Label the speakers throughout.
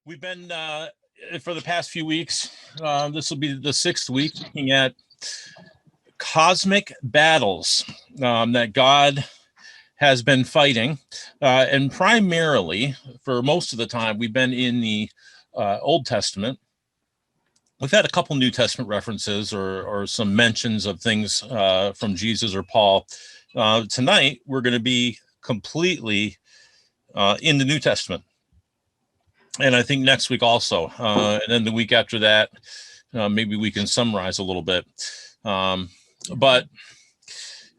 Speaker 1: We've been for the past few weeks. This will be the sixth week looking at cosmic battles that God has been fighting, and primarily for most of the time we've been in the Old Testament. We've had a couple New Testament references or some mentions of things from Jesus or Paul. Tonight we're going to be completely in the New Testament. And I think next week also, and then the week after that, maybe we can summarize a little bit. But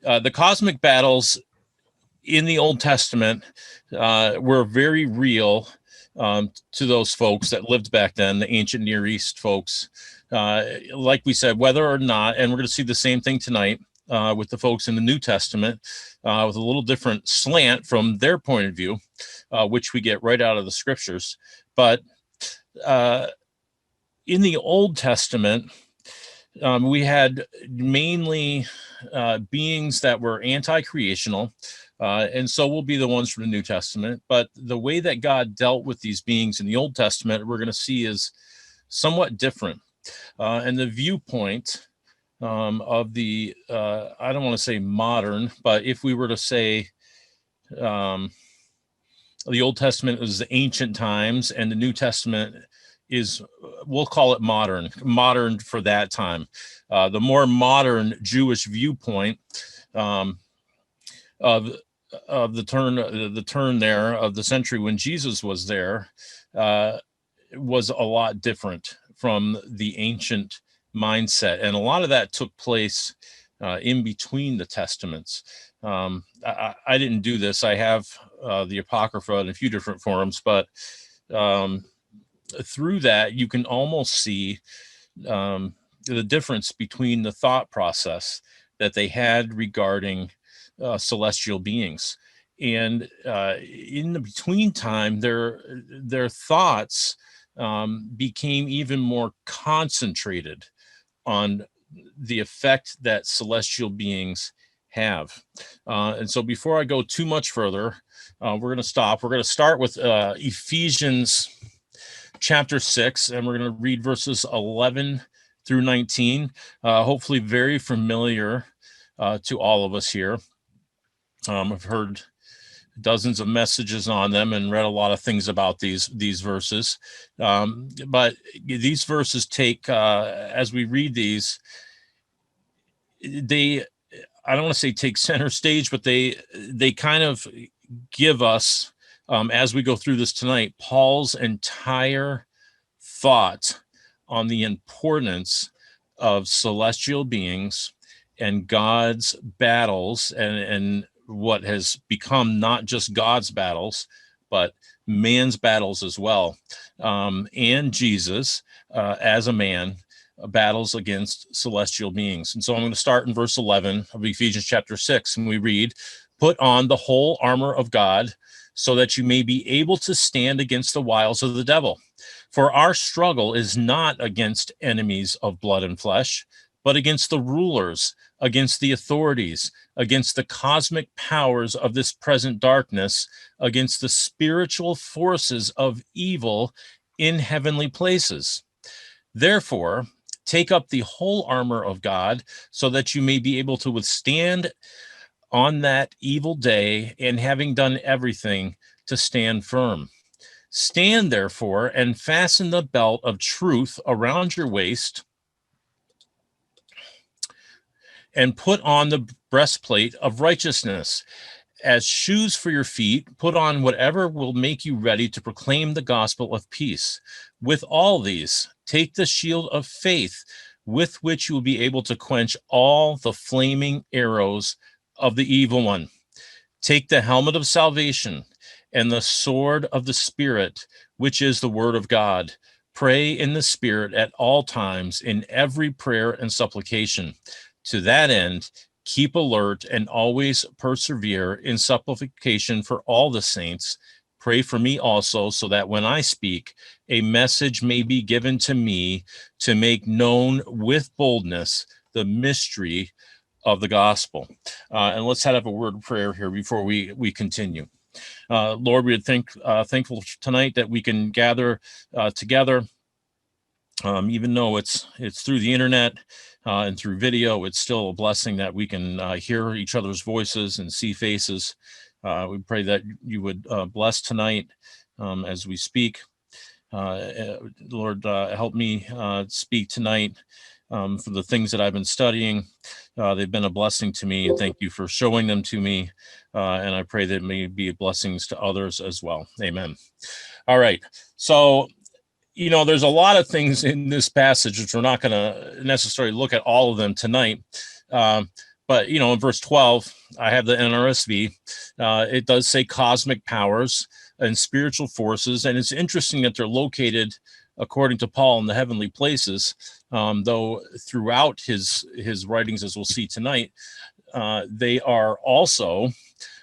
Speaker 1: the cosmic battles in the Old Testament were very real to those folks that lived back then, the ancient Near East folks. Like we said, whether or not, and we're going to see the same thing tonight with the folks in the New Testament, with a little different slant from their point of view, which we get right out of the scriptures. But in the Old Testament, we had mainly beings that were anti-creational, and so will be the ones from the New Testament. But the way that God dealt with these beings in the Old Testament, we're going to see is somewhat different. And the viewpoint of the, I don't want to say modern, but if we were to say the Old Testament is the ancient times and the New Testament is, we'll call it modern for that time. The more modern Jewish viewpoint of the turn there of the century when Jesus was there was a lot different from the ancient mindset. And a lot of that took place in between the testaments. I didn't do this. I have the Apocrypha in a few different forms, but through that, you can almost see the difference between the thought process that they had regarding celestial beings. And in the between time, their thoughts became even more concentrated on the effect that celestial beings have. And so before I go too much further, we're going to stop. We're going to start with Ephesians chapter 6, and we're going to read verses 11 through 19. Hopefully very familiar to all of us here. I've heard dozens of messages on them and read a lot of things about these verses. But these verses take, as we read these, I don't want to say take center stage, but they kind of give us, as we go through this tonight, Paul's entire thought on the importance of celestial beings and God's battles and what has become not just God's battles, but man's battles as well. And Jesus, as a man, battles against celestial beings. And so I'm going to start in verse 11 of Ephesians chapter 6, and we read, "Put on the whole armor of God so that you may be able to stand against the wiles of the devil. For our struggle is not against enemies of blood and flesh, but against the rulers, against the authorities, against the cosmic powers of this present darkness, against the spiritual forces of evil in heavenly places. Therefore, take up the whole armor of God so that you may be able to withstand on that evil day, and having done everything, to stand firm. Stand therefore and fasten the belt of truth around your waist, and put on the breastplate of righteousness. As shoes for your feet, put on whatever will make you ready to proclaim the gospel of peace. With all these, take the shield of faith, with which you will be able to quench all the flaming arrows of the evil one. Take the helmet of salvation and the sword of the Spirit, which is the word of God. Pray in the Spirit at all times, in every prayer and supplication. To that end, keep alert and always persevere in supplication for all the saints. Pray for me also, so that when I speak, a message may be given to me to make known with boldness the mystery of the gospel." And let's have a word of prayer here before we continue. Lord, we are thankful tonight that we can gather together, even though it's through the internet and through video. It's still a blessing that we can hear each other's voices and see faces. We pray that you would bless tonight as we speak. Lord, help me speak tonight for the things that I've been studying. They've been a blessing to me, and thank you for showing them to me. And I pray that it may be blessings to others as well. Amen. All right. So, there's a lot of things in this passage, which we're not going to necessarily look at all of them tonight. But, in verse 12, I have the NRSV. It does say cosmic powers and spiritual forces. And it's interesting that they're located, according to Paul, in the heavenly places, though throughout his writings, as we'll see tonight, they are also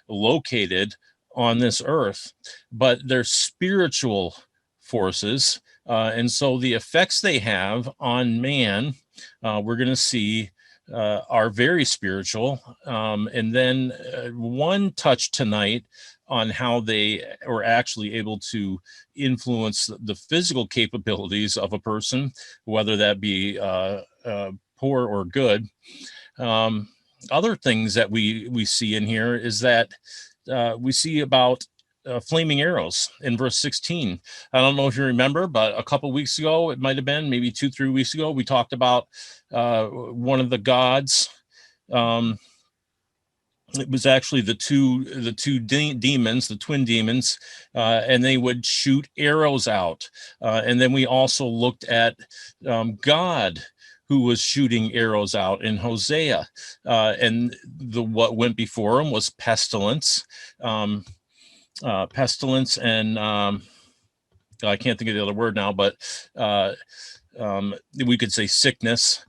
Speaker 1: located on this earth, but they're spiritual forces. And so the effects they have on man, we're going to see are very spiritual. And then one touch tonight on how they are actually able to influence the physical capabilities of a person, whether that be poor or good. Other things that we see in here is that we see about flaming arrows in verse 16. I don't know if you remember, but a couple weeks ago, it might have been maybe 2-3 weeks ago, we talked about one of the gods. It was actually the two demons, the twin demons, and they would shoot arrows out. And then we also looked at God, who was shooting arrows out in Hosea. And what went before him was pestilence. Pestilence and I can't think of the other word now, but we could say sickness.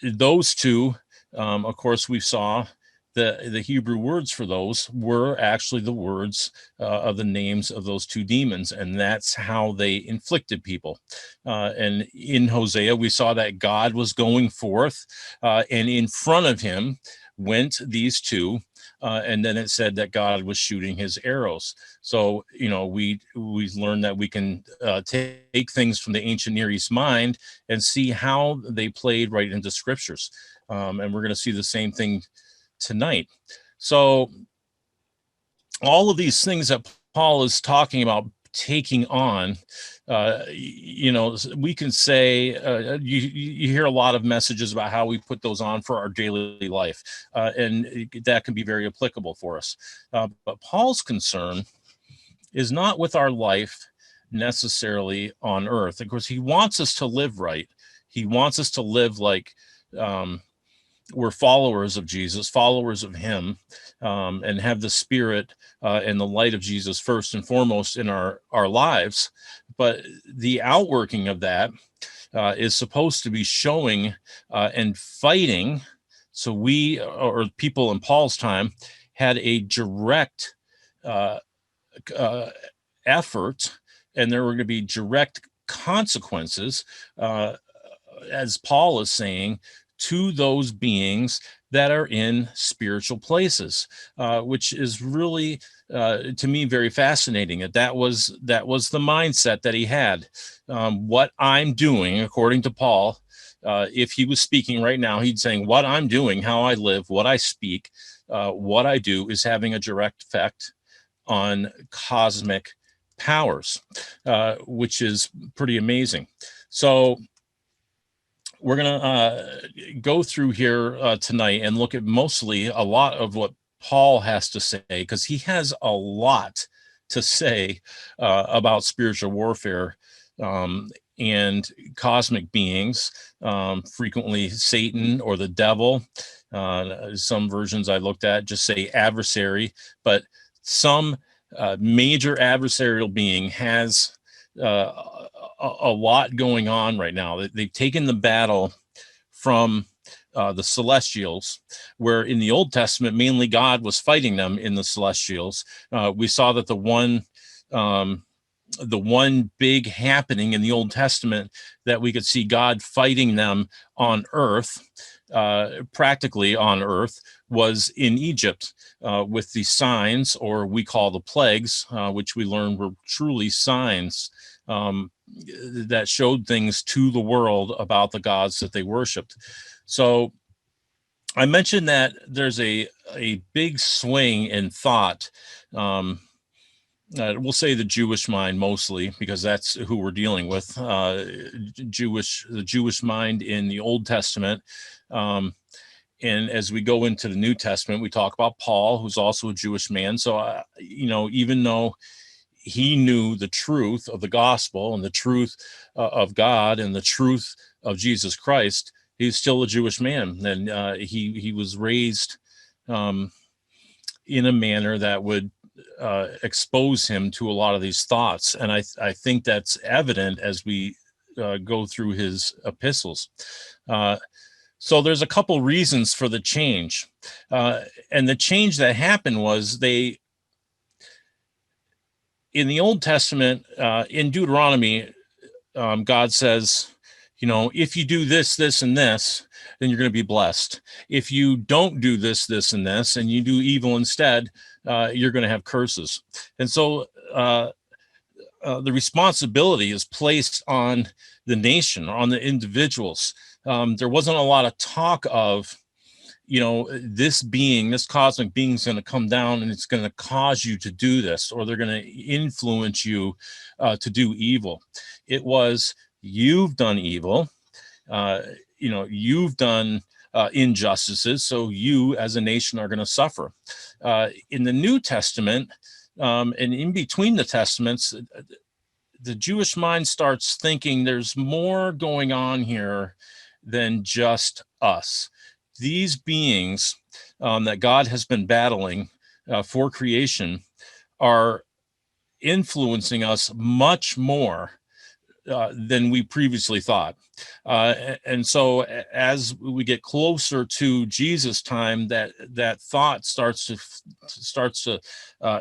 Speaker 1: Those two, of course, we saw the Hebrew words for those were actually the words of the names of those two demons, and that's how they inflicted people. And in Hosea, we saw that God was going forth, and in front of him went these two. And then it said that God was shooting his arrows. So, we learned that we can take things from the ancient Near East mind and see how they played right into scriptures. And we're going to see the same thing tonight. So all of these things that Paul is talking about taking on, we can say you hear a lot of messages about how we put those on for our daily life, and that can be very applicable for us. But Paul's concern is not with our life necessarily on earth. Of course, he wants us to live right. He wants us to live like we're followers of Jesus, followers of him, and have the spirit and the light of Jesus first and foremost in our lives. But the outworking of that is supposed to be showing and fighting. So we, or people in Paul's time, had a direct effort, and there were going to be direct consequences, as Paul is saying, to those beings that are in spiritual places, which is really, to me, very fascinating. That was the mindset that he had. What I'm doing, according to Paul, if he was speaking right now, he'd saying, what I'm doing, how I live, what I speak, what I do is having a direct effect on cosmic powers, which is pretty amazing. So we're going to go through here tonight and look at mostly a lot of what Paul has to say, because he has a lot to say about spiritual warfare and cosmic beings, frequently Satan or the devil. Some versions I looked at just say adversary, but some major adversarial being has a lot going on right now. They've taken the battle from the celestials, where in the Old Testament, mainly God was fighting them in the celestials. We saw that the one big happening in the Old Testament that we could see God fighting them on earth practically on earth was in Egypt with the signs, or we call the plagues, which we learned were truly signs that showed things to the world about the gods that they worshiped. So I mentioned that there's a big swing in thought. We'll say the Jewish mind mostly, because that's who we're dealing with. The Jewish mind in the Old Testament. And as we go into the New Testament, we talk about Paul, who's also a Jewish man. So, even though he knew the truth of the gospel and the truth of God and the truth of Jesus Christ, he's still a Jewish man. And he was raised in a manner that would expose him to a lot of these thoughts. And I think that's evident as we go through his epistles. So there's a couple reasons for the change. And the change that happened was in the Old Testament, in Deuteronomy, God says, if you do this, this, and this, then you're going to be blessed. If you don't do this, this, and this, and you do evil instead, you're going to have curses. And so the responsibility is placed on the nation, on the individuals. There wasn't a lot of talk of, this cosmic being is going to come down and it's going to cause you to do this, or they're going to influence you to do evil. It was, you've done evil, you've done injustices, so you as a nation are going to suffer. In the New Testament, and in between the testaments, the Jewish mind starts thinking there's more going on here than just us. These beings that God has been battling for creation are influencing us much more than we previously thought. And so as we get closer to Jesus' time, that thought starts to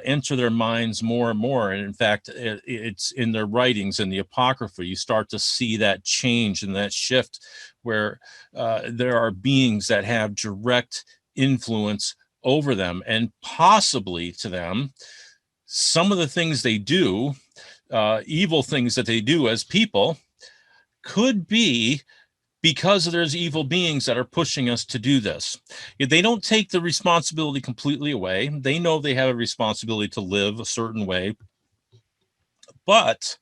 Speaker 1: enter their minds more and more. And in fact, it's in their writings, in the Apocrypha, you start to see that change and that shift where there are beings that have direct influence over them, and possibly to them, some of the things they do, evil things that they do as people, could be because there's evil beings that are pushing us to do this. They don't take the responsibility completely away. They know they have a responsibility to live a certain way, but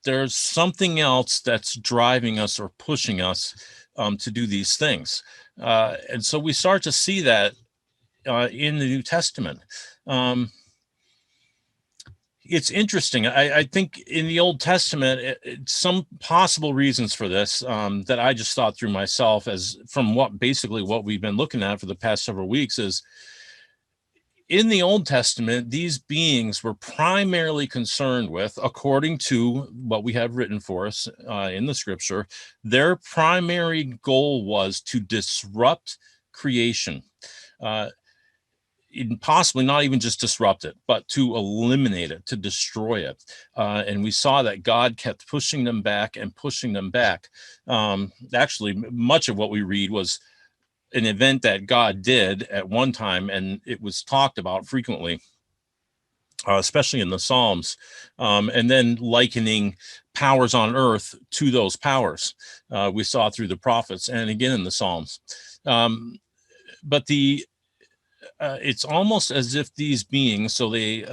Speaker 1: there's something else that's driving us or pushing us to do these things. And so we start to see that in the New Testament. It's interesting. I think in the Old Testament, some possible reasons for this that I just thought through myself, as from what we've been looking at for the past several weeks, is in the Old Testament, these beings were primarily concerned with, according to what we have written for us in the scripture, their primary goal was to disrupt creation. Possibly not even just disrupt it, but to eliminate it, to destroy it. And we saw that God kept pushing them back and pushing them back. Actually, much of what we read was an event that God did at one time, and it was talked about frequently, especially in the Psalms, and then likening powers on earth to those powers we saw through the prophets and again in the Psalms. But it's almost as if these beings, so they,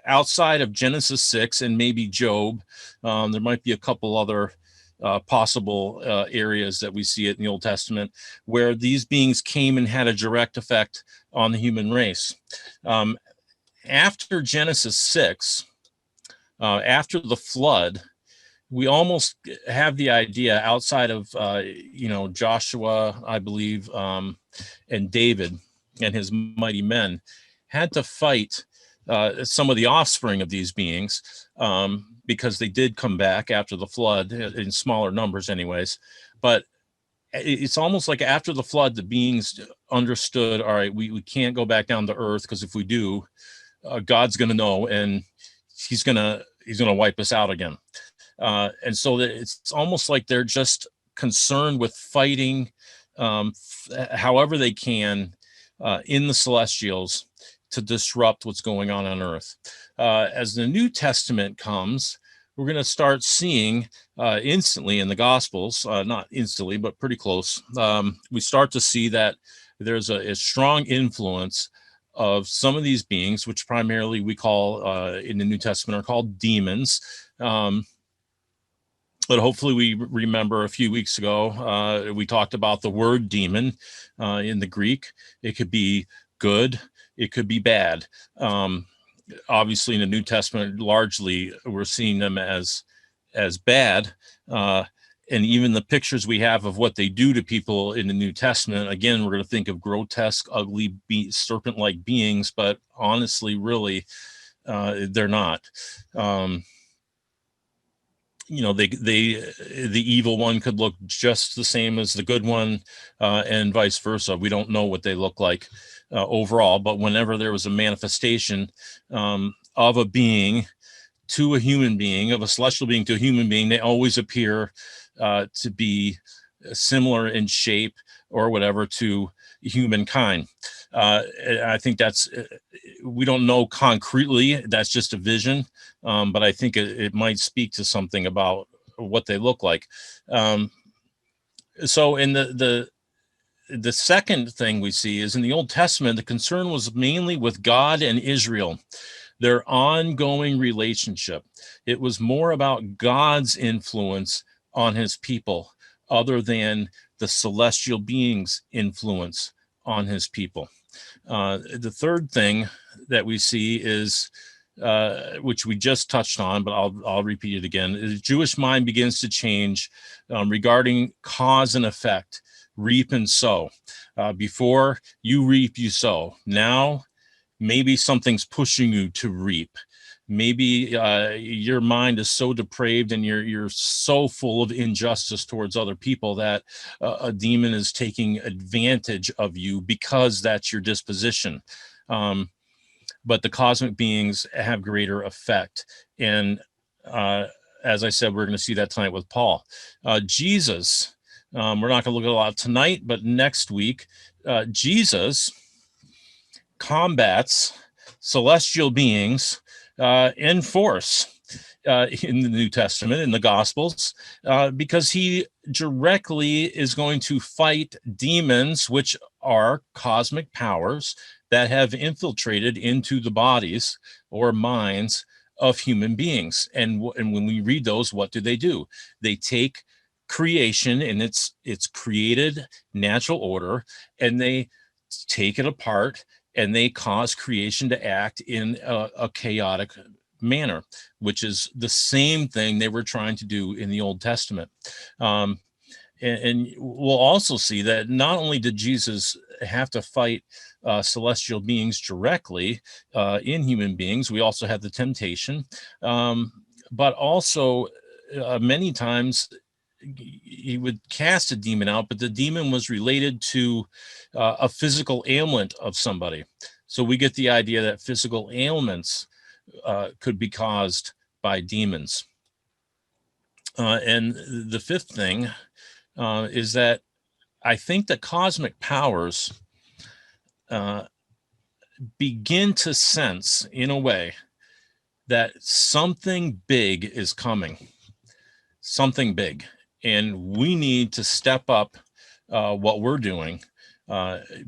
Speaker 1: outside of Genesis 6 and maybe Job, there might be a couple other possible areas that we see it in the Old Testament, where these beings came and had a direct effect on the human race. After Genesis 6, after the flood, we almost have the idea, outside of, Joshua, I believe, and David and his mighty men, had to fight some of the offspring of these beings, because they did come back after the flood in smaller numbers anyways. But it's almost like after the flood, the beings understood, all right, we can't go back down to earth, because if we do, God's going to know, and he's going to wipe us out again. And so it's almost like they're just concerned with fighting however they can in the celestials to disrupt what's going on earth. As the New Testament comes, we're going to start seeing instantly in the Gospels, not instantly, but pretty close. We start to see that there's a strong influence of some of these beings, which primarily we call in the New Testament are called demons. But hopefully we remember a few weeks ago, we talked about the word demon in the Greek. It could be good, it could be bad. Obviously in the New Testament, largely we're seeing them as bad. And even the pictures we have of what they do to people in the New Testament, again, we're going to think of grotesque, ugly, serpent-like beings, but honestly, really, they're not. The evil one could look just the same as the good one, and vice versa. We don't know what they look like overall, but whenever there was a manifestation of a being to a human being, of a celestial being to a human being, they always appear to be similar in shape or whatever to humankind. I think that's, we don't know concretely, that's just a vision, but I think it might speak to something about what they look like. So in the second thing we see is in the Old Testament, the concern was mainly with God and Israel, their ongoing relationship. It was more about God's influence on his people other than the celestial beings' influence on his people. The third thing that we see is, which we just touched on, but I'll repeat it again. The Jewish mind begins to change regarding cause and effect, reap and sow. Before you reap, you sow. Now, maybe something's pushing you to reap. Maybe your mind is so depraved and you're so full of injustice towards other people that a demon is taking advantage of you because that's your disposition. But the cosmic beings have greater effect. And as I said, we're going to see that tonight with Paul. Jesus, we're not going to look at a lot tonight, but next week, Jesus combats celestial beings in force in the New Testament, in the Gospels, because he directly is going to fight demons, which are cosmic powers that have infiltrated into the bodies or minds of human beings. And when we read those, what do? They take creation in its created natural order, and they take it apart, and they cause creation to act in a chaotic manner, which is the same thing they were trying to do in the Old Testament. And we'll also see that not only did Jesus have to fight celestial beings directly in human beings, we also had the temptation, but also many times he would cast a demon out, but the demon was related to a physical ailment of somebody. So we get the idea that physical ailments could be caused by demons. And the fifth thing is that I think that cosmic powers begin to sense, in a way, that something big is coming, something big. And we need to step up what we're doing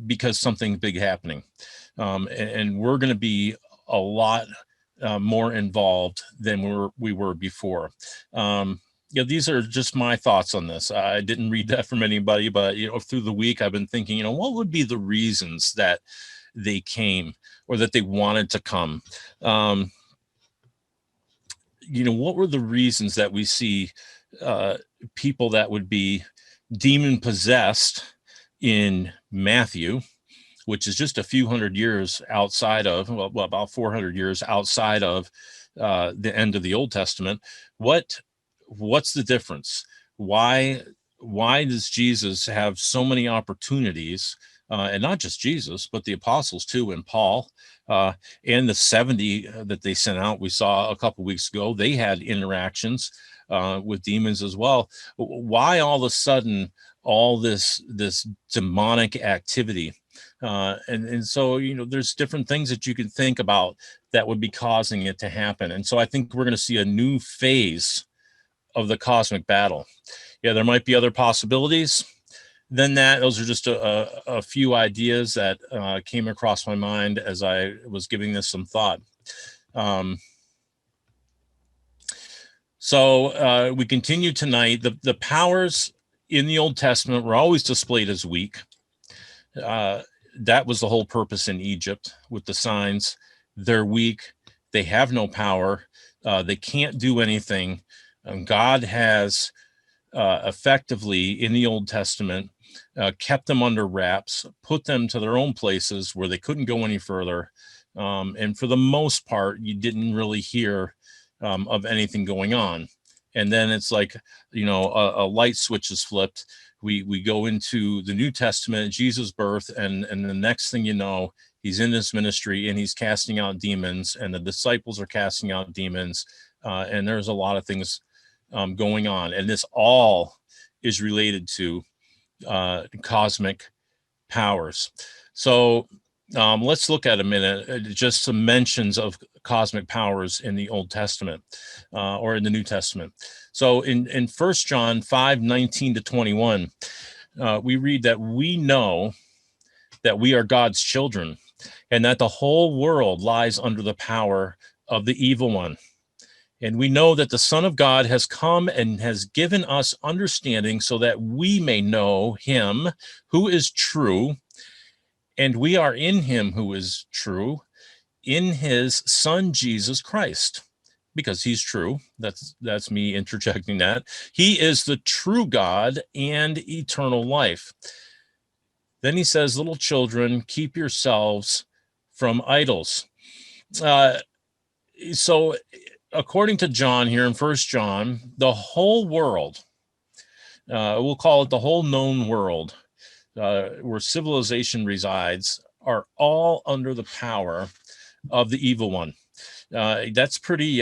Speaker 1: because something big happening. And we're going to be a lot more involved than we were before. These are just my thoughts on this. I didn't read that from anybody, but through the week I've been thinking, what would be the reasons that they came or that they wanted to come? What were the reasons that we see people that would be demon possessed in Matthew, which is just a few hundred years outside of, well, about 400 years outside of the end of the Old Testament? What's the difference? Why does Jesus have so many opportunities, and not just Jesus, but the apostles too, and Paul, and the 70 that they sent out, we saw a couple weeks ago, they had interactions with demons as well. Why all of a sudden all this demonic activity. And so, there's different things that you can think about that would be causing it to happen. And so I think we're going to see a new phase of the cosmic battle. Yeah, there might be other possibilities than that. Those are just a few ideas that came across my mind as I was giving this some thought. So we continue tonight. The powers in the Old Testament were always displayed as weak. That was the whole purpose in Egypt with the signs. They're weak. They have no power. They can't do anything. God has effectively in the Old Testament kept them under wraps, put them to their own places where they couldn't go any further. And for the most part, you didn't really hear of anything going on. And then it's like, a light switch is flipped. We go into the New Testament, Jesus' birth, and the next thing you know, he's in this ministry and he's casting out demons, and the disciples are casting out demons. And there's a lot of things going on. And this all is related to cosmic powers. So let's look at a minute, just some mentions of cosmic powers in the Old Testament or in the New Testament. So in 1 John 5:19-21, we read that we know that we are God's children and that the whole world lies under the power of the evil one. And we know that the Son of God has come and has given us understanding so that we may know him who is true, and we are in him who is true, in his Son Jesus Christ, because he's true. That's me interjecting that. He is the true God and eternal life. Then he says, little children, keep yourselves from idols. So according to John here in 1 John, the whole world, we'll call it the whole known world, where civilization resides, are all under the power of the evil one. That's pretty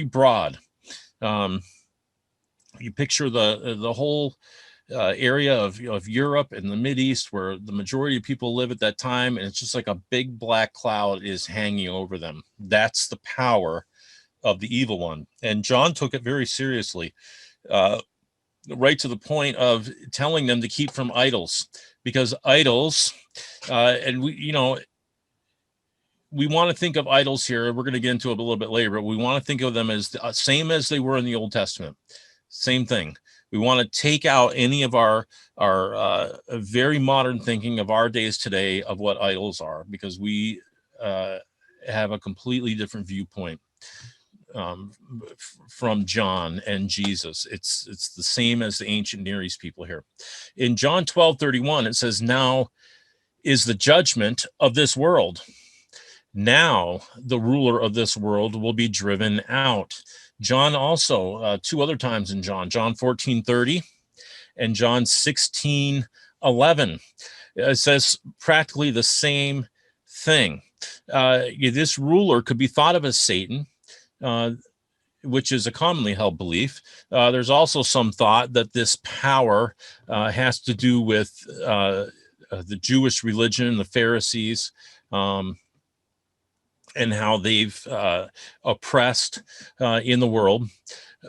Speaker 1: broad. You picture the whole area of Europe and the Mideast, where the majority of people live at that time, and it's just like a big black cloud is hanging over them. That's the power of the evil one. And John took it very seriously, right to the point of telling them to keep from idols, because idols, and we want to think of idols here. We're going to get into it a little bit later, but we want to think of them as the same as they were in the Old Testament. Same thing. We want to take out any of our very modern thinking of our days today of what idols are, because we have a completely different viewpoint from John and Jesus. It's the same as the ancient Near East people here. In John 12:31, it says, "Now is the judgment of this world. Now the ruler of this world will be driven out." John also, two other times in John 14:30 and John 16:11. It says practically the same thing. This ruler could be thought of as Satan, which is a commonly held belief. There's also some thought that this power has to do with the Jewish religion, the Pharisees, and how they've oppressed in the world.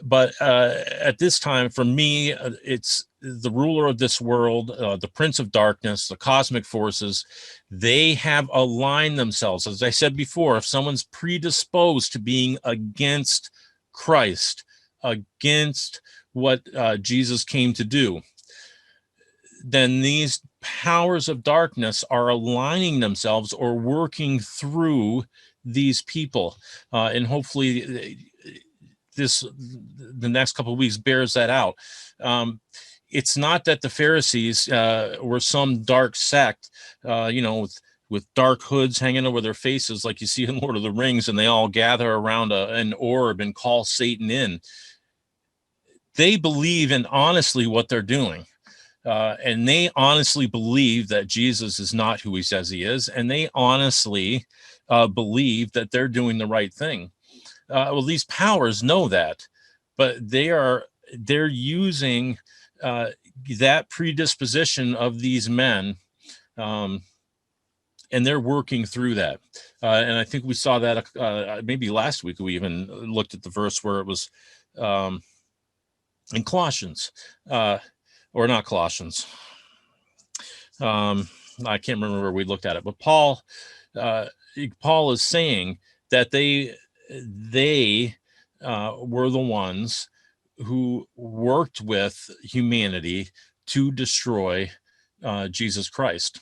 Speaker 1: But at this time, for me, it's the ruler of this world, the prince of darkness, the cosmic forces. They have aligned themselves. As I said before, if someone's predisposed to being against Christ, against what Jesus came to do, then these powers of darkness are aligning themselves or working through these people. And hopefully the next couple of weeks bears that out. It's not that the Pharisees were some dark sect, with dark hoods hanging over their faces like you see in Lord of the Rings, and they all gather around an orb and call Satan in. They believe in honestly what they're doing. And they honestly believe that Jesus is not who he says he is. And they honestly believe that they're doing the right thing. Well, these powers know that, but they're using that predisposition of these men, and they're working through that. And I think we saw that maybe last week. We even looked at the verse where it was in Colossians, or not Colossians. I can't remember where we looked at it, but Paul is saying that they were the ones who worked with humanity to destroy Jesus Christ.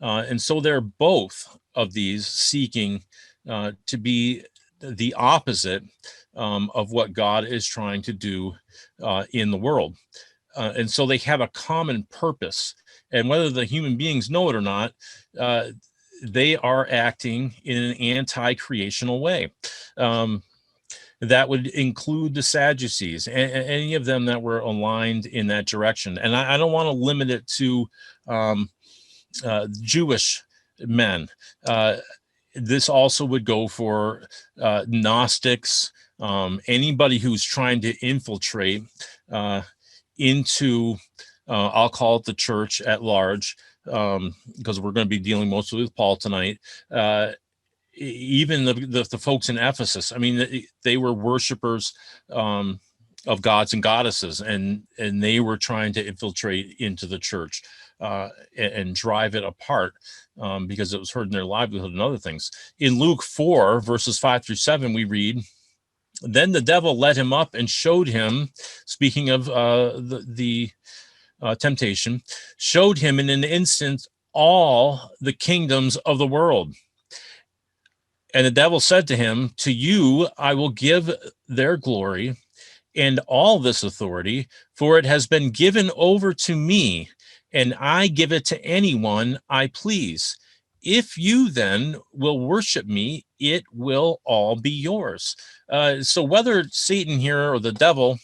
Speaker 1: And so they're both of these seeking to be the opposite of what God is trying to do in the world. And so they have a common purpose. And whether the human beings know it or not, they are acting in an anti-creational way. That would include the Sadducees, and any of them that were aligned in that direction. And I don't want to limit it to Jewish men. This also would go for Gnostics, anybody who's trying to infiltrate into, I'll call it the church at large, because we're going to be dealing mostly with Paul tonight. Even the folks in Ephesus, I mean, they were worshipers of gods and goddesses, and they were trying to infiltrate into the church and drive it apart because it was hurting their livelihood and other things. In Luke 4, verses 5-7, we read, "Then the devil led him up and showed him," speaking of the temptation, "showed him in an instant all the kingdoms of the world. And the devil said to him, to you I will give their glory and all this authority, for it has been given over to me, and I give it to anyone I please. If you then will worship me, it will all be yours." So whether Satan here or the devil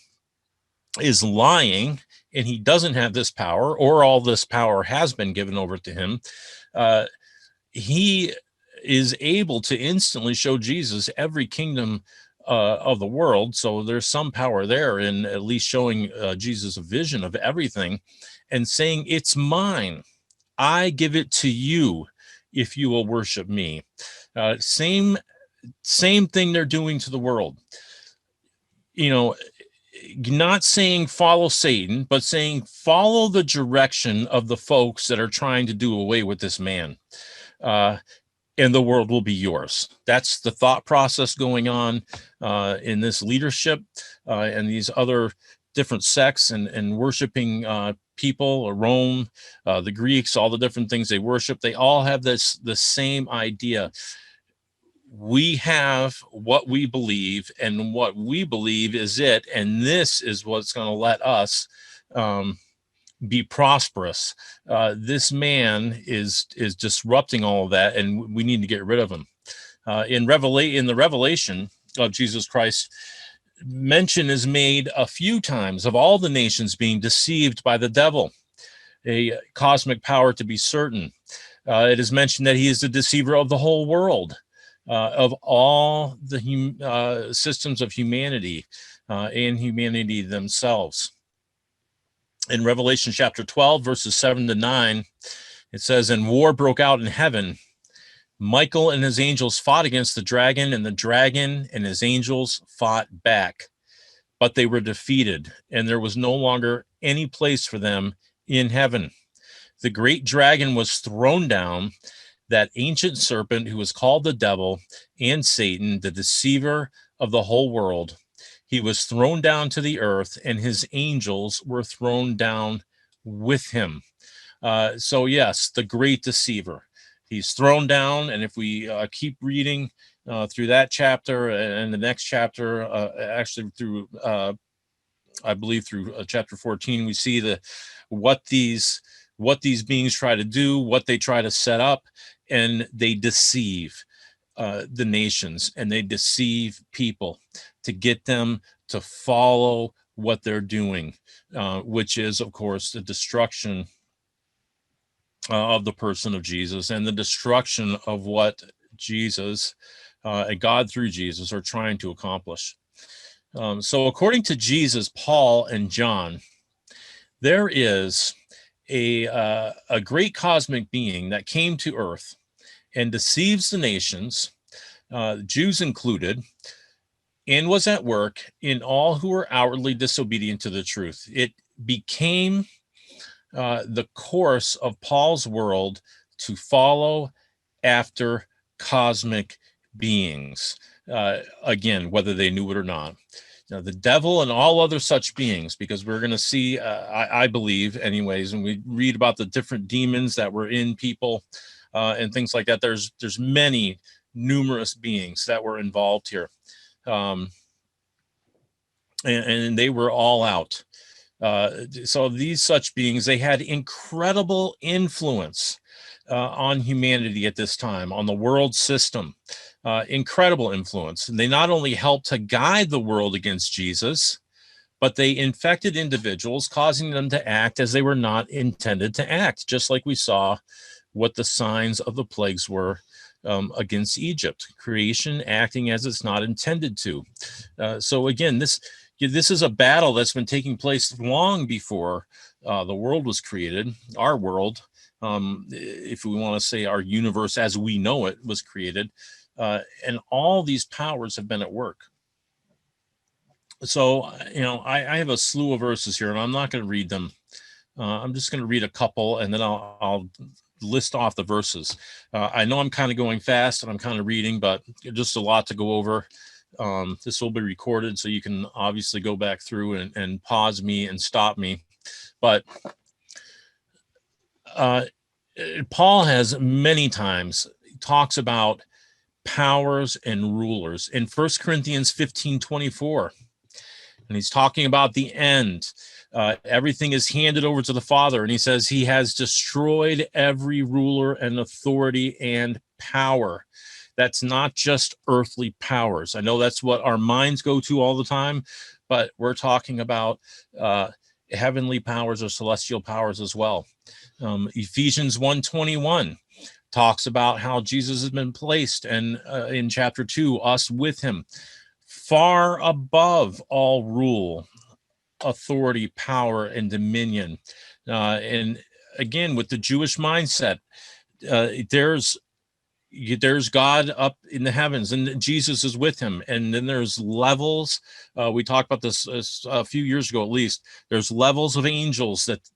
Speaker 1: is lying and he doesn't have this power, or all this power has been given over to him, he is able to instantly show Jesus every kingdom of the world. So there's some power there in at least showing Jesus a vision of everything and saying, "It's mine. I give it to you if you will worship me." Same thing they're doing to the world. Not saying follow Satan, but saying follow the direction of the folks that are trying to do away with this man. And the world will be yours. That's the thought process going on in this leadership and these other different sects and worshiping people, Rome, the Greeks, all the different things they worship. They all have the same idea. We have what we believe, and what we believe is it, and this is what's going to let us be prosperous. This man is disrupting all of that, and we need to get rid of him. In the revelation of Jesus Christ, mention is made a few times of all the nations being deceived by the devil, a cosmic power to be certain. It is mentioned that he is the deceiver of the whole world, of all the systems of humanity and humanity themselves. In Revelation chapter 12, verses 7-9, it says, "And war broke out in heaven. Michael and his angels fought against the dragon, and the dragon and his angels fought back. But they were defeated, and there was no longer any place for them in heaven. The great dragon was thrown down, that ancient serpent who was called the devil and Satan, the deceiver of the whole world. He was thrown down to the earth, and his angels were thrown down with him." So yes, the great deceiver. He's thrown down, and if we keep reading through that chapter and the next chapter, actually through, I believe through chapter 14, we see what these beings try to do, what they try to set up, and they deceive the nations, and they deceive people to get them to follow what they're doing, which is, of course, the destruction of the person of Jesus and the destruction of what Jesus and God through Jesus are trying to accomplish. So according to Jesus, Paul, and John, There is a great cosmic being that came to earth and deceives the nations, Jews included, and was at work in all who were outwardly disobedient to the truth. It became the course of Paul's world to follow after cosmic beings, again, whether they knew it or not. Now, the devil and all other such beings, because we're going to see, I believe, anyways, and we read about the different demons that were in people and things like that. There's many numerous beings that were involved here, and they were all out. So these such beings, they had incredible influence on humanity at this time, on the world system, incredible influence. And they not only helped to guide the world against Jesus, but they infected individuals, causing them to act as they were not intended to act, just like we saw what the signs of the plagues were against Egypt, creation acting as it's not intended to. So again, this is a battle that's been taking place long before the world was created. Our world, if we want to say our universe as we know it, was created. And all these powers have been at work. So, I have a slew of verses here, and I'm not going to read them. I'm just going to read a couple, and then I'll list off the verses. I know I'm kind of going fast, and I'm kind of reading, but just a lot to go over. This will be recorded, so you can obviously go back through and pause me and stop me. But Paul has many times talks about powers and rulers in 1 Corinthians 15:24. And he's talking about the end. Everything is handed over to the Father. And he says he has destroyed every ruler and authority and power. That's not just earthly powers. I know that's what our minds go to all the time, but we're talking about heavenly powers or celestial powers as well. Ephesians 1:21 talks about how Jesus has been placed, and in chapter 2, us with him, far above all rule, authority, power, and dominion. And again, with the Jewish mindset, there's God up in the heavens, and Jesus is with him. And then there's levels. We talked about this a few years ago, at least. There's levels of angels that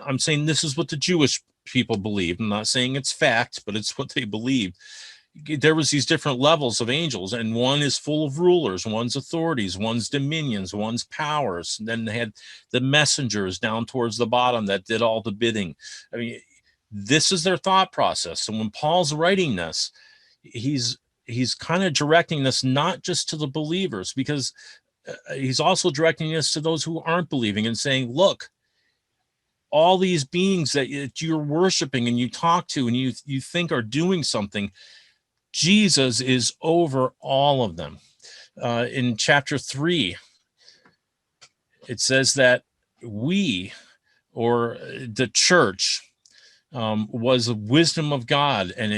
Speaker 1: I'm saying this is what the Jewish people believe. I'm not saying it's fact, but it's what they believe. There was these different levels of angels, and one is full of rulers, one's authorities, one's dominions, one's powers. And then they had the messengers down towards the bottom that did all the bidding. I mean, this is their thought process. And when Paul's writing this, he's kind of directing this not just to the believers, because he's also directing this to those who aren't believing and saying, look, all these beings that you're worshiping and you talk to and you think are doing something, Jesus is over all of them. In chapter 3, it says that we, or the church, was the wisdom of God, and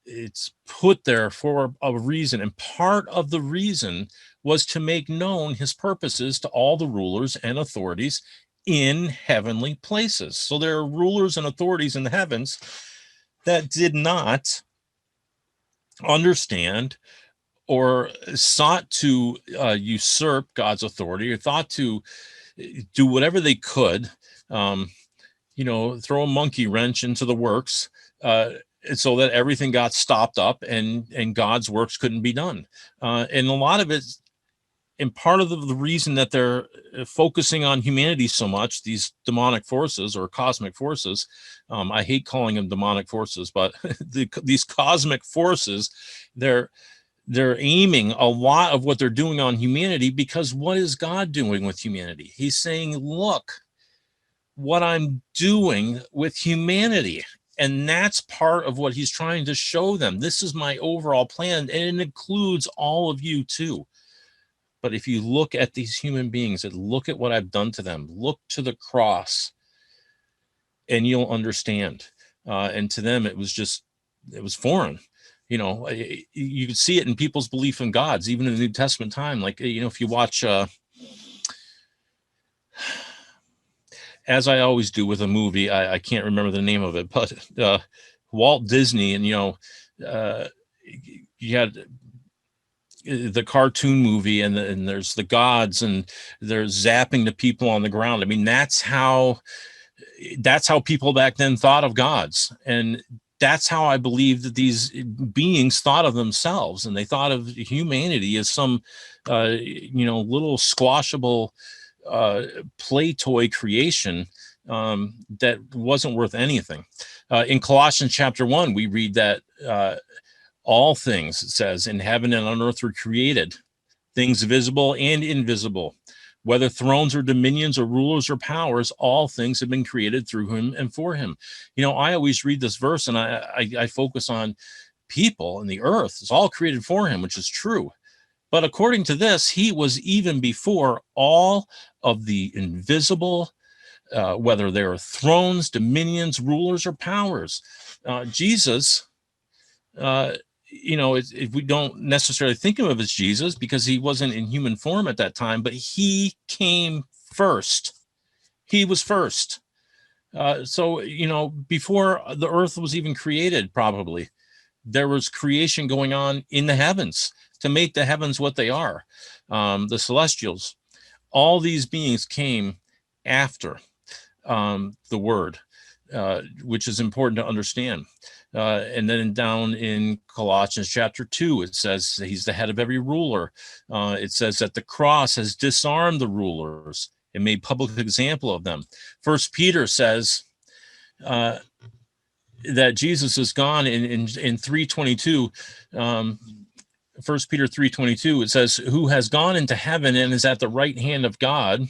Speaker 1: it's put there for a reason. And part of the reason was to make known his purposes to all the rulers and authorities in heavenly places. So there are rulers and authorities in the heavens that did not understand or sought to usurp God's authority, or thought to do whatever they could, throw a monkey wrench into the works, so that everything got stopped up and God's works couldn't be done. And a lot of it, and part of the reason that they're focusing on humanity so much, these demonic forces or cosmic forces, I hate calling them demonic forces, but these cosmic forces, they're aiming a lot of what they're doing on humanity, because what is God doing with humanity? He's saying, look what I'm doing with humanity. And that's part of what he's trying to show them. This is my overall plan, and it includes all of you too. But if you look at these human beings and look at what I've done to them, look to the cross, and you'll understand. And to them, it was foreign. You could see it in people's belief in gods, even in the New Testament time. Like, if you watch as I always do with a movie, I can't remember the name of it, but Walt Disney, and you had the cartoon movie, and there's the gods, and they're zapping the people on the ground. I mean, that's how people back then thought of gods, and that's how I believe that these beings thought of themselves, and they thought of humanity as some little squashable play toy creation that wasn't worth anything. In Colossians chapter 1, we read that all things, it says, in heaven and on earth were created, things visible and invisible, whether thrones or dominions or rulers or powers, all things have been created through him and for him. I always read this verse, and I focus on people and the earth. It's all created for him, which is true. But according to this, he was even before all of the invisible, whether they are thrones, dominions, rulers, or powers. Jesus, if we don't necessarily think of him as Jesus because he wasn't in human form at that time, but he came first. He was first. So before the earth was even created, probably there was creation going on in the heavens to make the heavens what they are. The celestials, all these beings came after the word, which is important to understand. And then down in Colossians chapter 2, it says he's the head of every ruler. It says that the cross has disarmed the rulers and made public example of them. First Peter says that Jesus is gone in 3:22. 1 Peter 3:22, it says, who has gone into heaven and is at the right hand of God,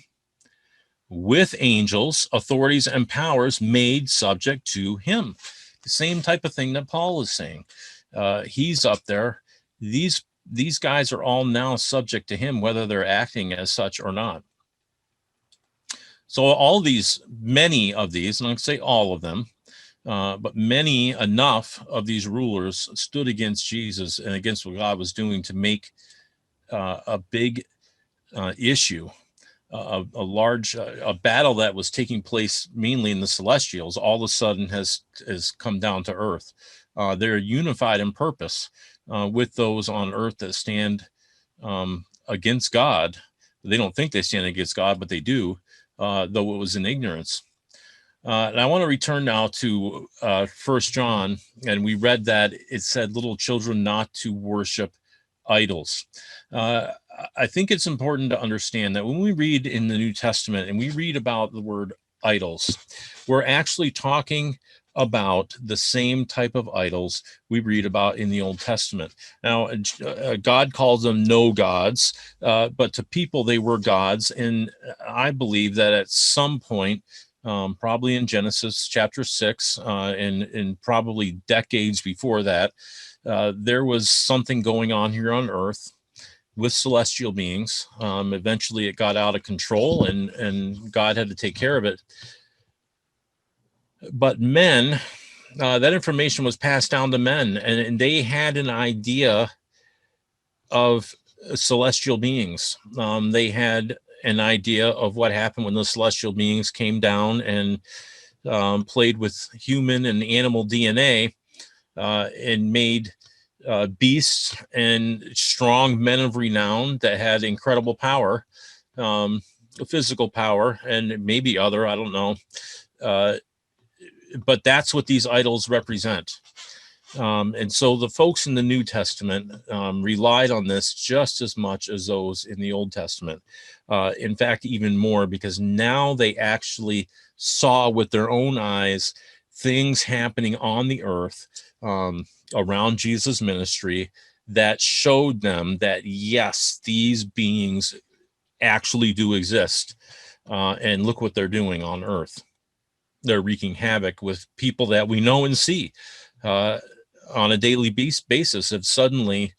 Speaker 1: with angels, authorities, and powers made subject to him. The same type of thing that Paul is saying. He's up there. These guys are all now subject to him, whether they're acting as such or not. So many of these, and I don't say all of them, but many enough of these rulers stood against Jesus and against what God was doing to make a big issue. A large battle that was taking place mainly in the celestials all of a sudden has come down to earth. They're unified in purpose with those on earth that stand against God. They don't think they stand against God, but they do, though it was in ignorance. And I want to return now to 1 John, and we read that it said little children not to worship idols. I think it's important to understand that when we read in the New Testament and we read about the word idols, we're actually talking about the same type of idols we read about in the Old Testament. Now, God calls them no gods, but to people they were gods. And I believe that at some point, probably in Genesis chapter 6, and probably decades before that, there was something going on here on earth with celestial beings. Eventually it got out of control and God had to take care of it. But men, that information was passed down to men, and they had an idea of celestial beings. They had an idea of what happened when the celestial beings came down and played with human and animal DNA and made beasts and strong men of renown that had incredible power, physical power, and maybe other, I don't know. But that's what these idols represent. And so the folks in the New Testament relied on this just as much as those in the Old Testament. In fact, even more, because now they actually saw with their own eyes things happening on the earth around Jesus' ministry that showed them that, yes, these beings actually do exist. And look what they're doing on earth. They're wreaking havoc with people that we know and see on a daily basis. If suddenly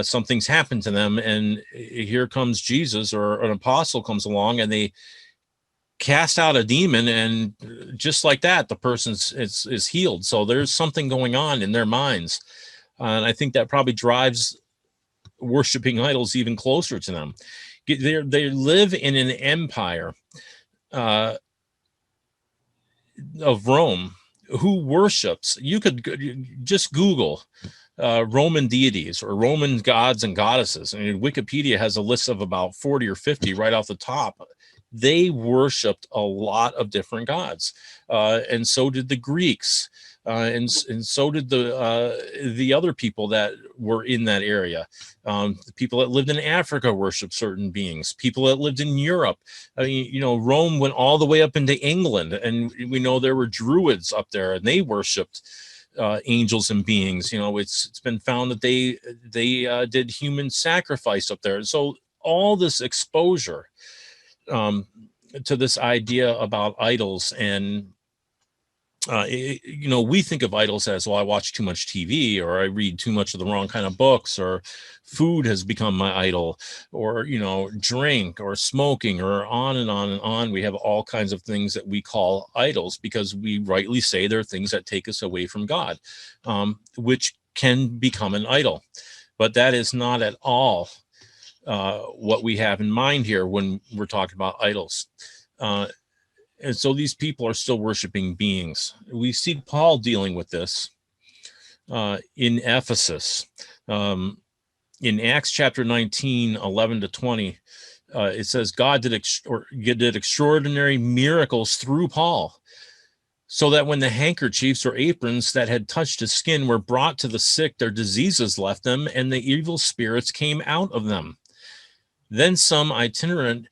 Speaker 1: something's happened to them and here comes Jesus or an apostle comes along and they cast out a demon, and just like that, the person is healed. So there's something going on in their minds. And I think that probably drives worshiping idols even closer to them. They live in an empire of Rome, who worships, you could just Google Roman deities or Roman gods and goddesses. I mean, Wikipedia has a list of about 40 or 50 right off the top. They worshipped a lot of different gods, and so did the Greeks, and so did the other people that were in that area. The people that lived in Africa worshiped certain beings. People that lived in Europe. I mean, Rome went all the way up into England, and we know there were Druids up there, and they worshipped angels and beings. It's been found that they did human sacrifice up there. So all this exposure to this idea about idols, and we think of idols as, well, I watch too much TV, or I read too much of the wrong kind of books, or food has become my idol, or drink, or smoking, or on and on and on. We have all kinds of things that we call idols because we rightly say they're things that take us away from God, which can become an idol. But that is not at all what we have in mind here when we're talking about idols. And so these people are still worshiping beings. We see Paul dealing with this in Ephesus. In Acts chapter 19, 11 to 20, it says God did extraordinary miracles through Paul, so that when the handkerchiefs or aprons that had touched his skin were brought to the sick, their diseases left them, and the evil spirits came out of them. Then some itinerant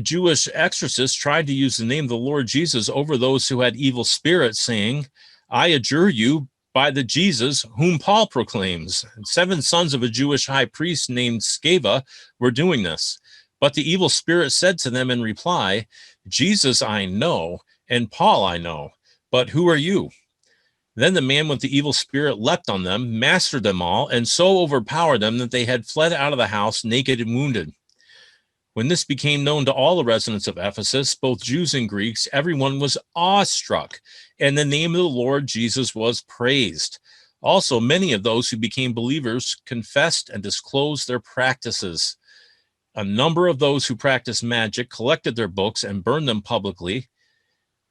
Speaker 1: Jewish exorcists tried to use the name of the Lord Jesus over those who had evil spirits, saying, I adjure you by the Jesus whom Paul proclaims. 7 sons of a Jewish high priest named Sceva were doing this. But the evil spirit said to them in reply, Jesus I know, and Paul I know, but who are you? Then the man with the evil spirit leapt on them, mastered them all, and so overpowered them that they had fled out of the house naked and wounded. When this became known to all the residents of Ephesus, both Jews and Greeks, everyone was awestruck, and the name of the Lord Jesus was praised. Also, many of those who became believers confessed and disclosed their practices. A number of those who practiced magic collected their books and burned them publicly.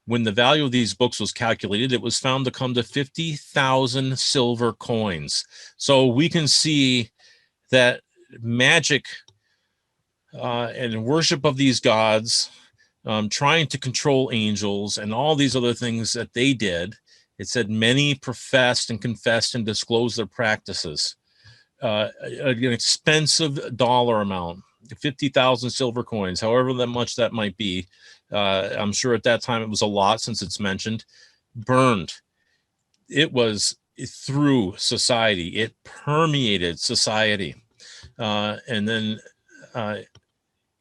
Speaker 1: When the value of these books was calculated, it was found to come to 50,000 silver coins. So we can see that magic and worship of these gods, trying to control angels, and all these other things that they did. It said many professed and confessed and disclosed their practices. An expensive dollar amount, 50,000 silver coins, however much that might be. I'm sure at that time it was a lot, since it's mentioned. Burned. It was through society. It permeated society. And then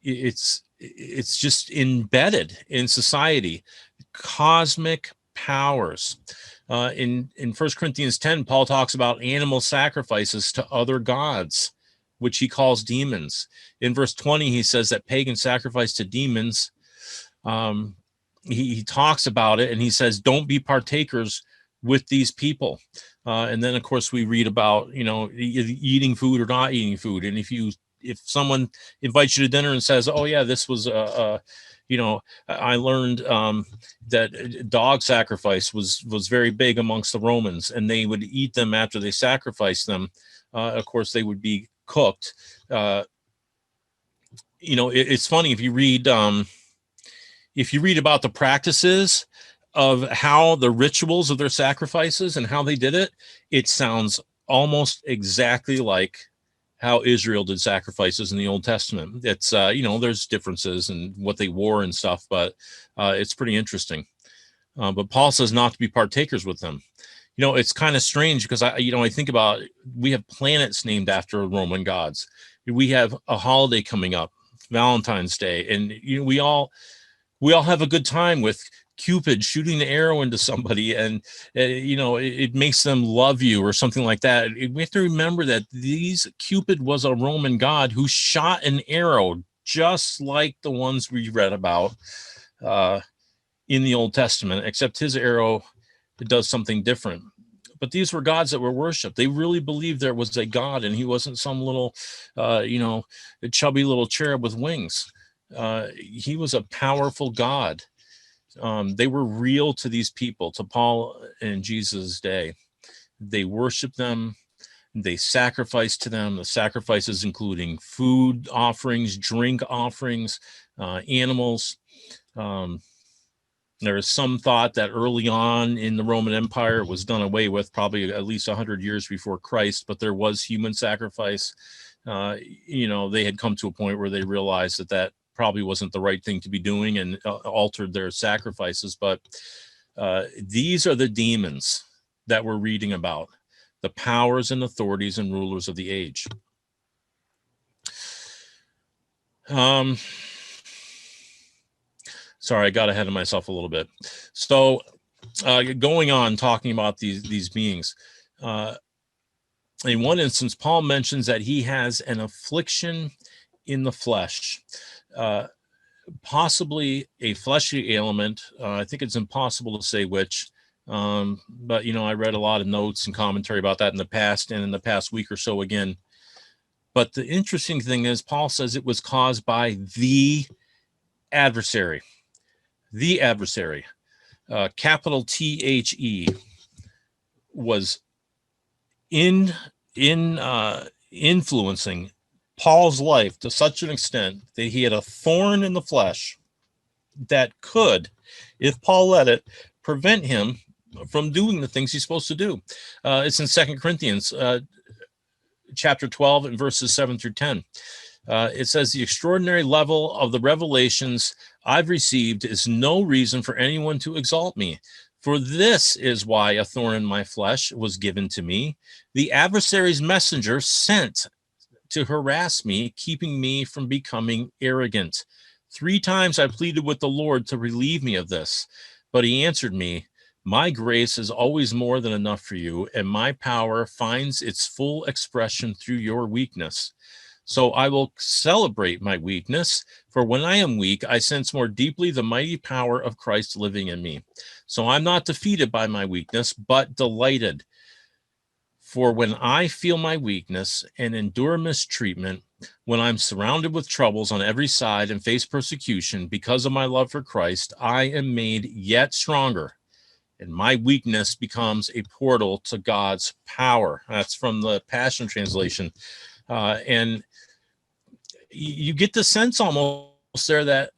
Speaker 1: it's just embedded in society. Cosmic powers. In 1 Corinthians 10, Paul talks about animal sacrifices to other gods, which he calls demons. In verse 20, he says that pagan sacrifice to demons. He talks about it, and he says, don't be partakers with these people. And then, of course, we read about, eating food or not eating food. And if someone invites you to dinner and says, oh yeah, this was I learned that dog sacrifice was very big amongst the Romans, and they would eat them after they sacrificed them. Of course, they would be cooked. It's funny, if you read about the practices of how the rituals of their sacrifices and how they did it, it sounds almost exactly like how Israel did sacrifices in the Old Testament. It's, there's differences in what they wore and stuff, but it's pretty interesting. But Paul says not to be partakers with them. It's kind of strange because I think about, we have planets named after Roman gods. We have a holiday coming up, Valentine's Day, and we all have a good time with Cupid shooting the arrow into somebody, and it makes them love you or something like that. We have to remember that Cupid was a Roman god who shot an arrow just like the ones we read about in the Old Testament, except his arrow does something different. But these were gods that were worshipped. They really believed there was a God, and he wasn't some little chubby little cherub with wings. He was a powerful God. They were real to these people, to Paul and Jesus' day. They worshiped them. They sacrificed to them. The sacrifices including food offerings, drink offerings, animals. There is some thought that early on in the Roman Empire it was done away with, probably at least 100 years before Christ, but there was human sacrifice. They had come to a point where they realized that probably wasn't the right thing to be doing and altered their sacrifices. But these are the demons that we're reading about, the powers and authorities and rulers of the age. Sorry, I got ahead of myself a little bit. So going on, talking about these beings. In one instance, Paul mentions that he has an affliction in the flesh, possibly a fleshly ailment. I think it's impossible to say which, but I read a lot of notes and commentary about that in the past and in the past week or so again. But the interesting thing is, Paul says it was caused by the adversary. The adversary, capital THE, was influencing Paul's life to such an extent that he had a thorn in the flesh that could, if Paul let it, prevent him from doing the things he's supposed to do. It's in 2 Corinthians chapter 12 and verses 7 through 10. It says, the extraordinary level of the revelations I've received is no reason for anyone to exalt me. For this is why a thorn in my flesh was given to me, the adversary's messenger sent to harass me, keeping me from becoming arrogant. 3 times I pleaded with the Lord to relieve me of this, but he answered me, my grace is always more than enough for you, and my power finds its full expression through your weakness. So I will celebrate my weakness, for when I am weak, I sense more deeply the mighty power of Christ living in me. So I'm not defeated by my weakness, but delighted. For when I feel my weakness and endure mistreatment, when I'm surrounded with troubles on every side and face persecution because of my love for Christ, I am made yet stronger, and my weakness becomes a portal to God's power. That's from the Passion Translation. And you get the sense almost there that,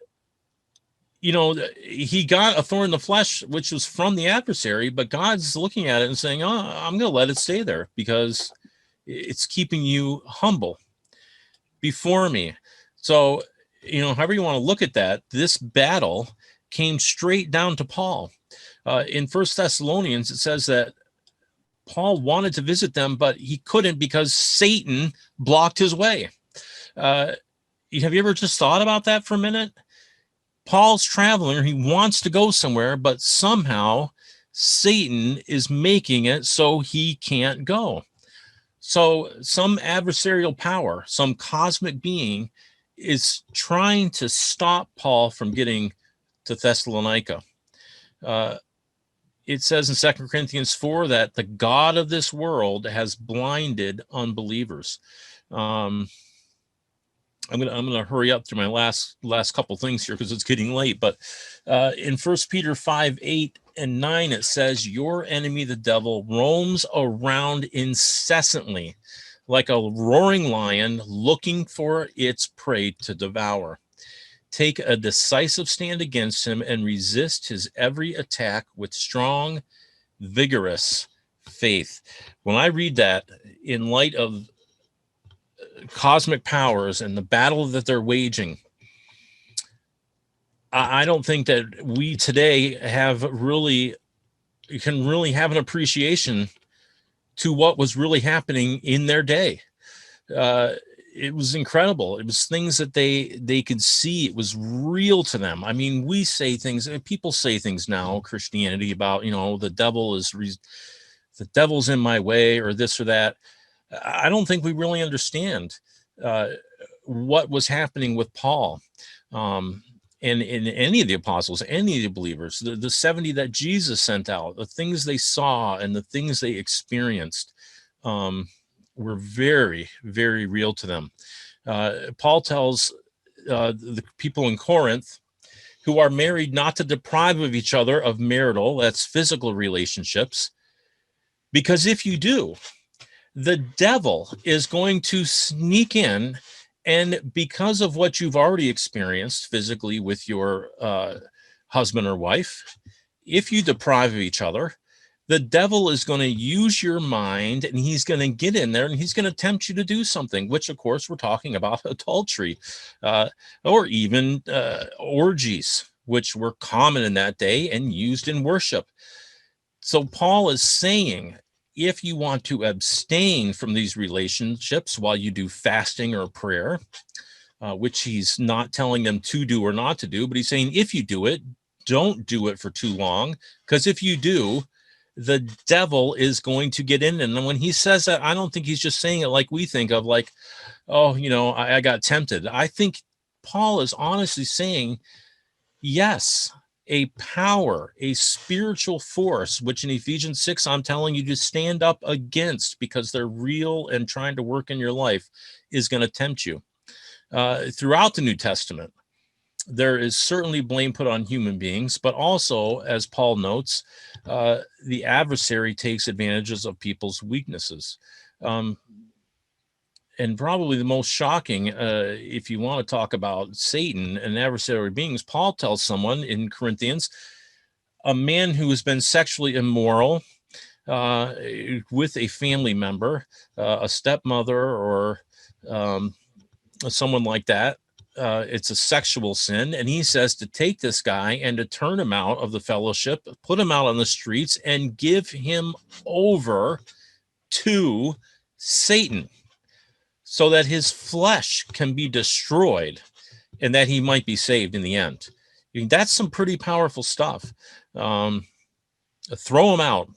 Speaker 1: he got a thorn in the flesh, which was from the adversary, but God's looking at it and saying, I'm going to let it stay there because it's keeping you humble before me. So, however you want to look at that, this battle came straight down to Paul. In 1 Thessalonians, it says that Paul wanted to visit them, but he couldn't because Satan blocked his way. Have you ever just thought about that for a minute? Paul's traveling, he wants to go somewhere, but somehow Satan is making it so he can't go. So some adversarial power, some cosmic being is trying to stop Paul from getting to Thessalonica. It says in 2 Corinthians 4 that the God of this world has blinded unbelievers. I'm gonna hurry up through my last couple things here because it's getting late. But in 1 Peter 5, 8 and 9, it says, your enemy, the devil, roams around incessantly like a roaring lion looking for its prey to devour. Take a decisive stand against him and resist his every attack with strong, vigorous faith. When I read that in light of cosmic powers and the battle that they're waging, I don't think that we today can really have an appreciation to what was really happening in their day. It was incredible. It was things that they could see. It was real to them. I mean, we say things, people say things now, Christianity, about, the devil's in my way or this or that. I don't think we really understand what was happening with Paul and in any of the apostles, any of the believers, the 70 that Jesus sent out, the things they saw and the things they experienced were very, very real to them. Paul tells the people in Corinth who are married not to deprive of each other of marital, that's physical relationships. Because if you do, the devil is going to sneak in, and because of what you've already experienced physically with your husband or wife, if you deprive of each other, the devil is going to use your mind, and he's going to get in there and he's going to tempt you to do something, which of course we're talking about adultery, or even orgies, which were common in that day and used in worship. So Paul is saying, if you want to abstain from these relationships while you do fasting or prayer, which he's not telling them to do or not to do, but he's saying, if you do it, don't do it for too long, because if you do, the devil is going to get in. And when he says that, I don't think he's just saying it like we think of, like, oh, I got tempted. I think Paul is honestly saying, yes, a power, a spiritual force, which in Ephesians 6, I'm telling you to stand up against, because they're real and trying to work in your life, is going to tempt you. Throughout the New Testament, there is certainly blame put on human beings, but also, as Paul notes, the adversary takes advantages of people's weaknesses. And probably the most shocking, if you want to talk about Satan and adversary beings, Paul tells someone in Corinthians, a man who has been sexually immoral with a family member, a stepmother, or someone like that, it's a sexual sin. And he says to take this guy and to turn him out of the fellowship, put him out on the streets, and give him over to Satan, so that his flesh can be destroyed and that he might be saved in the end. That's some pretty powerful stuff. Throw him out.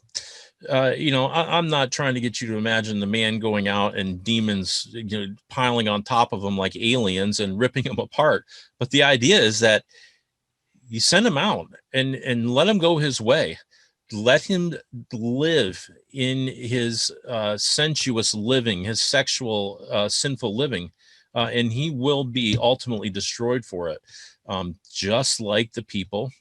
Speaker 1: I'm not trying to get you to imagine the man going out and demons piling on top of him like aliens and ripping him apart. But the idea is that you send him out and let him go his way. Let him live in his sensuous living, his sexual sinful living, and he will be ultimately destroyed for it, just like the people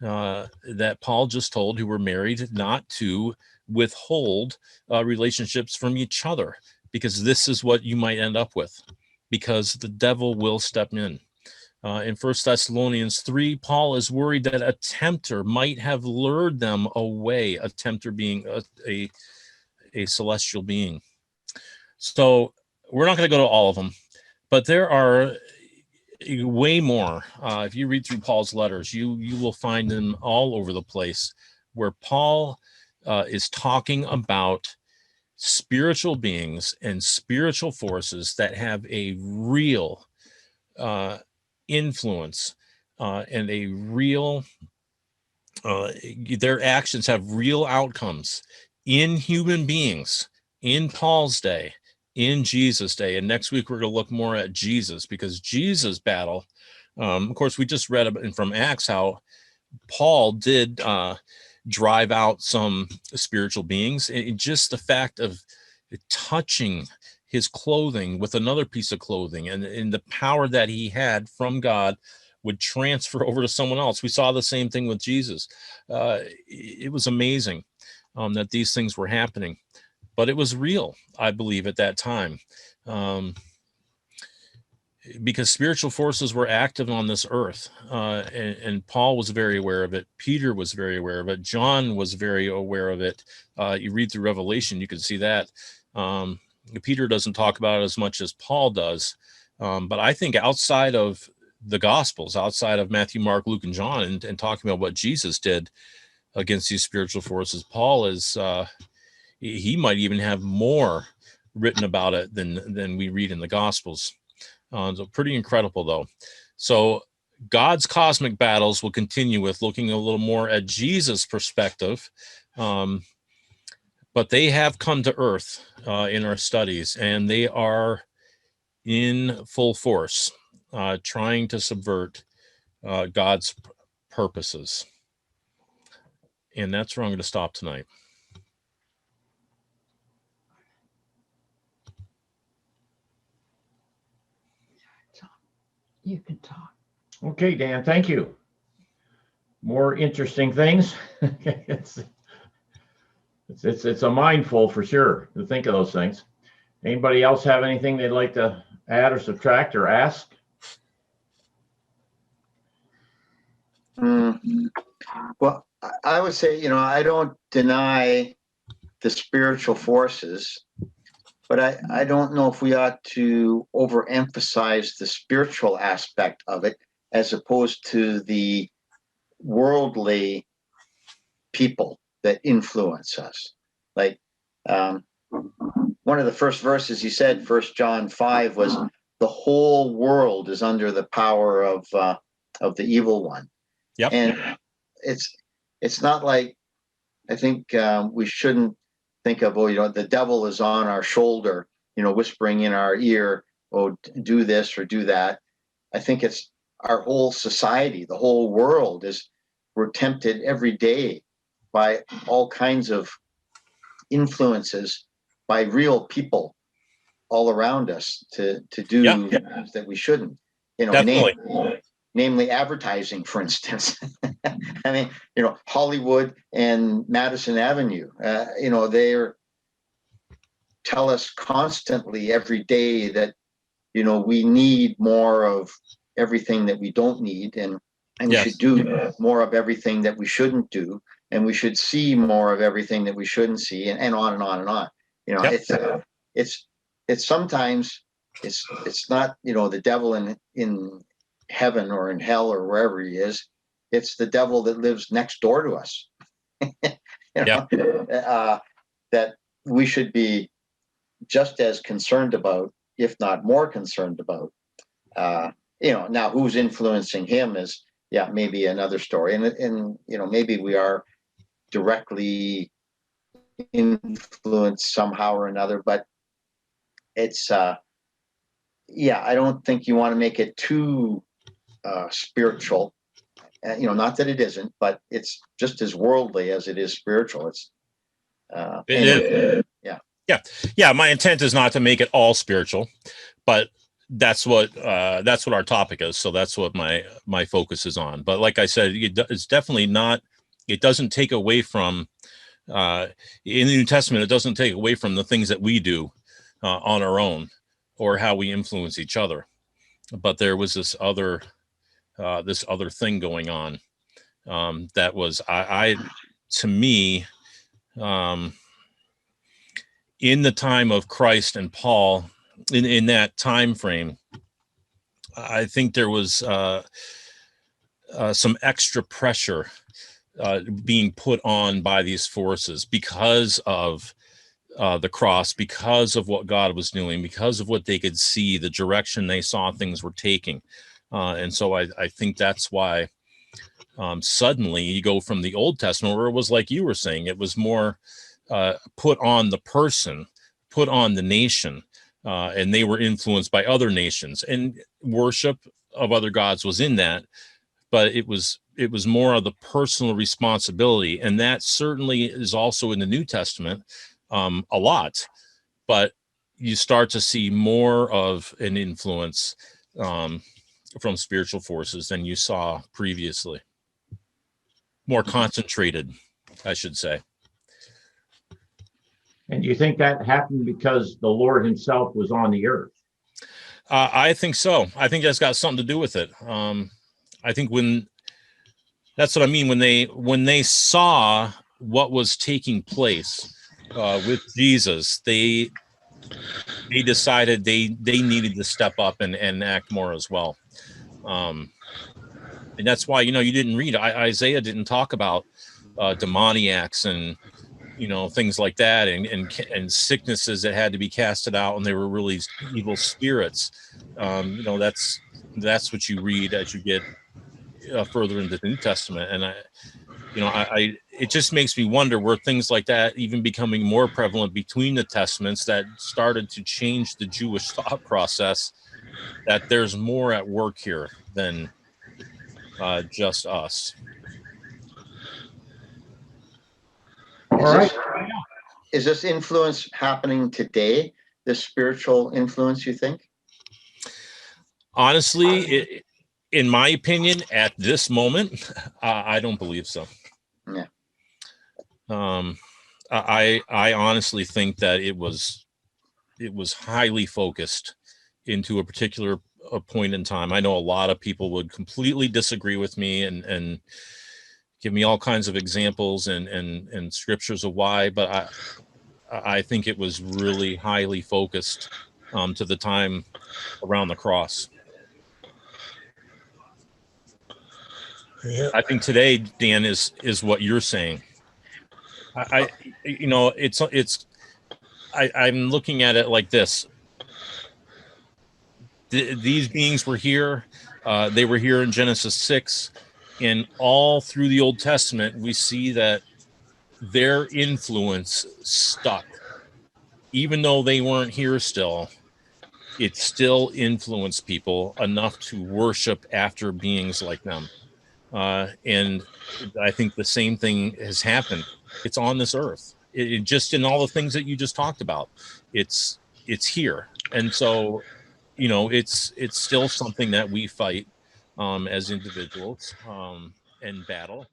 Speaker 1: that Paul just told, who were married, not to withhold relationships from each other, because this is what you might end up with, because the devil will step in. In 1 Thessalonians 3, Paul is worried that a tempter might have lured them away, a tempter being a celestial being. So we're not going to go to all of them, but there are way more. If you read through Paul's letters, you will find them all over the place, where Paul is talking about spiritual beings and spiritual forces that have a real influence and a real their actions have real outcomes in human beings in Paul's day, in Jesus' day. And next week we're going to look more at Jesus, because Jesus' battle, of course, we just read from Acts how Paul did drive out some spiritual beings, and just the fact of touching his clothing with another piece of clothing, and the power that he had from God would transfer over to someone else. We saw the same thing with Jesus. It was amazing that these things were happening, but it was real, I believe, at that time, because spiritual forces were active on this earth, and Paul was very aware of it. Peter was very aware of it. John was very aware of it. You read through Revelation, you can see that. Peter doesn't talk about it as much as Paul does, but I think outside of the Gospels, outside of Matthew, Mark, Luke, and John, and talking about what Jesus did against these spiritual forces, Paul is he might even have more written about it than we read in the Gospels. So pretty incredible, though. So God's cosmic battles will continue with looking a little more at Jesus' perspective, but they have come to earth in our studies, and they are in full force, trying to subvert God's purposes. And that's where I'm going to stop tonight.
Speaker 2: You can talk. Okay, Dan, thank you. More interesting things. it's a mindful for sure to think of those things. Anybody else have anything they'd like to add or subtract or ask?
Speaker 3: Well, I would say, I don't deny the spiritual forces, but I don't know if we ought to overemphasize the spiritual aspect of it as opposed to the worldly people that influence us. Like one of the first verses he said, 1 John 5, was the whole world is under the power of the evil one.
Speaker 1: Yep.
Speaker 3: And it's not like, I think we shouldn't think of, the devil is on our shoulder, whispering in our ear, oh, do this or do that. I think it's our whole society, the whole world we're tempted every day by all kinds of influences by real people all around us to do things that we shouldn't,
Speaker 1: Definitely.
Speaker 3: namely advertising, for instance. I mean, Hollywood and Madison Avenue, they tell us constantly every day that, we need more of everything that we don't need, and we should do more of everything that we shouldn't do, and we should see more of everything that we shouldn't see, and on and on and on. It's sometimes it's not, the devil in heaven or in hell or wherever he is. It's the devil that lives next door to us. That we should be just as concerned about, if not more concerned about. Now who's influencing him is maybe another story, and maybe we are directly influenced somehow or another, but it's I don't think you want to make it too spiritual. Not that it isn't, but it's just as worldly as it is spiritual. It's
Speaker 1: is. Yeah. My intent is not to make it all spiritual, but that's what our topic is. So that's what my focus is on. But like I said, it's definitely not. It doesn't take away from in the New Testament. It doesn't take away from the things that we do on our own or how we influence each other. But there was this other thing going on that was to me, in the time of Christ and Paul, in that time frame, I think there was some extra pressure being put on by these forces because of the cross, because of what God was doing, because of what they could see, the direction they saw things were taking. And so I think that's why suddenly you go from the Old Testament, where it was like you were saying, it was more put on the person, put on the nation, and they were influenced by other nations, and worship of other gods was in that, but it was more of the personal responsibility. And that certainly is also in the New Testament a lot, but you start to see more of an influence from spiritual forces than you saw previously. More concentrated, I should say.
Speaker 2: And do you think that happened because the Lord himself was on the earth?
Speaker 1: I think so. I think that's got something to do with it. I think that's what I mean. When they saw what was taking place with Jesus, they decided they needed to step up and act more as well. And that's why, you didn't read, Isaiah didn't talk about demoniacs and, things like that, and sicknesses that had to be casted out, and they were really evil spirits. That's what you read as you get further into the New Testament. And it just makes me wonder, were things like that even becoming more prevalent between the testaments that started to change the Jewish thought process, that there's more at work here than just us.
Speaker 2: All right.
Speaker 3: Is this influence happening today? This spiritual influence, you think?
Speaker 1: Honestly, in my opinion, at this moment, I don't believe so.
Speaker 3: Yeah.
Speaker 1: I honestly think that it was highly focused into a particular point in time. I know a lot of people would completely disagree with me and give me all kinds of examples and scriptures of why, but I think it was really highly focused to the time around the cross.
Speaker 4: Yeah.
Speaker 1: I think today, Dan, is what you're saying. I you know, I'm looking at it like this. These beings were here. They were here in Genesis 6. And all through the Old Testament, we see that their influence stuck. Even though they weren't here still, it still influenced people enough to worship after beings like them. And I think the same thing has happened. It's on this earth. It just in all the things that you just talked about. It's here. And so, you know, it's still something that we fight as individuals and battle.